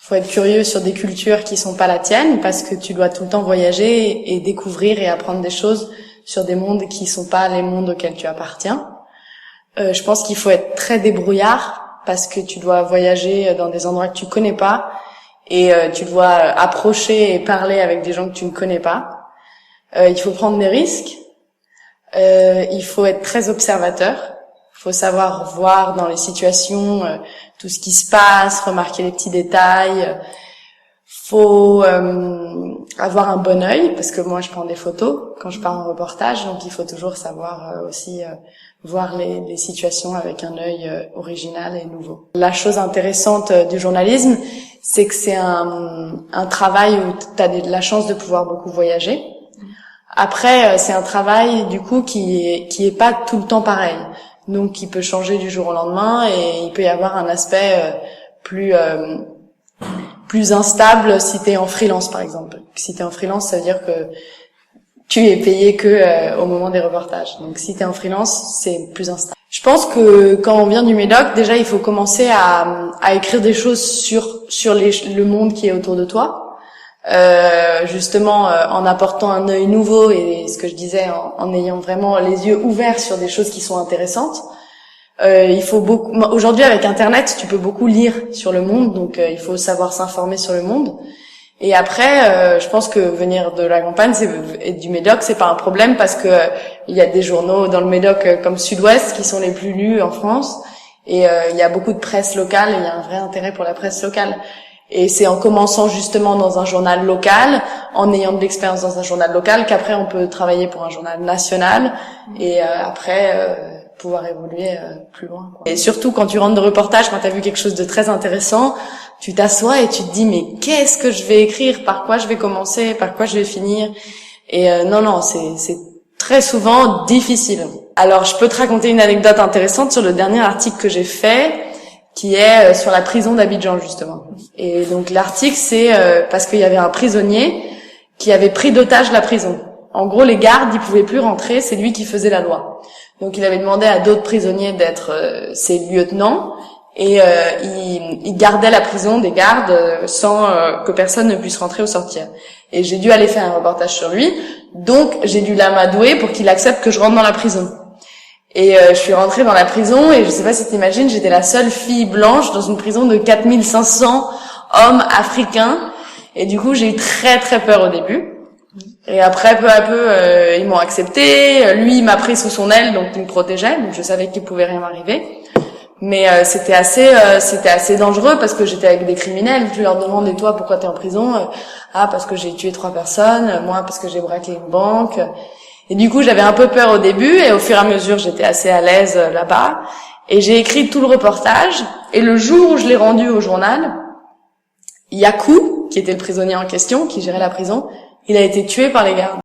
Faut être curieux sur des cultures qui sont pas la tienne, parce que tu dois tout le temps voyager et découvrir et apprendre des choses sur des mondes qui sont pas les mondes auxquels tu appartiens. Je pense qu'il faut être très débrouillard, parce que tu dois voyager dans des endroits que tu connais pas, et tu dois approcher et parler avec des gens que tu ne connais pas. Il faut prendre des risques. Il faut être très observateur. Il faut savoir voir dans les situations tout ce qui se passe, remarquer les petits détails. Faut avoir un bon œil, parce que moi je prends des photos quand je pars en reportage, donc il faut toujours savoir aussi voir les situations avec un œil original et nouveau. La chose intéressante du journalisme, c'est que c'est un travail où tu as la chance de pouvoir beaucoup voyager. Après, c'est un travail du coup qui est pas tout le temps pareil, donc qui peut changer du jour au lendemain, et il peut y avoir un aspect plus instable si t'es en freelance, par exemple. Si t'es en freelance, ça veut dire que tu es payé que au moment des reportages. Donc si t'es en freelance, c'est plus instable. Je pense que quand on vient du Médoc, déjà il faut commencer à écrire des choses sur le monde qui est autour de toi. Justement en apportant un œil nouveau, et ce que je disais, en ayant vraiment les yeux ouverts sur des choses qui sont intéressantes. Il faut beaucoup. Aujourd'hui, avec Internet, tu peux beaucoup lire sur le monde, donc il faut savoir s'informer sur le monde. Et après, je pense que venir de la campagne et du Médoc, c'est pas un problème, parce que il y a des journaux dans le Médoc comme Sud-Ouest qui sont les plus lus en France, et il y a beaucoup de presse locale, et il y a un vrai intérêt pour la presse locale. Et c'est en commençant justement dans un journal local, en ayant de l'expérience dans un journal local, qu'après on peut travailler pour un journal national, et après pouvoir évoluer plus loin, quoi. Et surtout quand tu rentres de reportage, quand tu as vu quelque chose de très intéressant, tu t'assois et tu te dis mais qu'est-ce que je vais écrire, par quoi je vais commencer, par quoi je vais finir. Et non, c'est très souvent difficile. Alors je peux te raconter une anecdote intéressante sur le dernier article que j'ai fait, qui est sur la prison d'Abidjan, justement. Et donc l'article, c'est parce qu'il y avait un prisonnier qui avait pris d'otage la prison. En gros, les gardes, ils pouvaient plus rentrer, c'est lui qui faisait la loi. Donc il avait demandé à d'autres prisonniers d'être ses lieutenants, et il gardait la prison des gardes sans que personne ne puisse rentrer ou sortir. Et j'ai dû aller faire un reportage sur lui, donc j'ai dû l'amadouer pour qu'il accepte que je rentre dans la prison. Et je suis rentrée dans la prison, et je sais pas si t'imagines, j'étais la seule fille blanche dans une prison de 4500 hommes africains, et du coup j'ai eu très très peur au début. Et après, peu à peu, ils m'ont accepté. Lui, il m'a pris sous son aile, donc il me protégeait, donc je savais qu'il pouvait rien m'arriver. Mais c'était assez dangereux, parce que j'étais avec des criminels. Tu leur demandes, et toi, pourquoi t'es en prison? Ah, parce que j'ai tué 3 personnes. Moi, parce que j'ai braqué une banque. Et du coup, j'avais un peu peur au début, et au fur et à mesure, j'étais assez à l'aise là-bas. Et j'ai écrit tout le reportage. Et le jour où je l'ai rendu au journal, Yakou, qui était le prisonnier en question, qui gérait la prison, il a été tué par les gardes.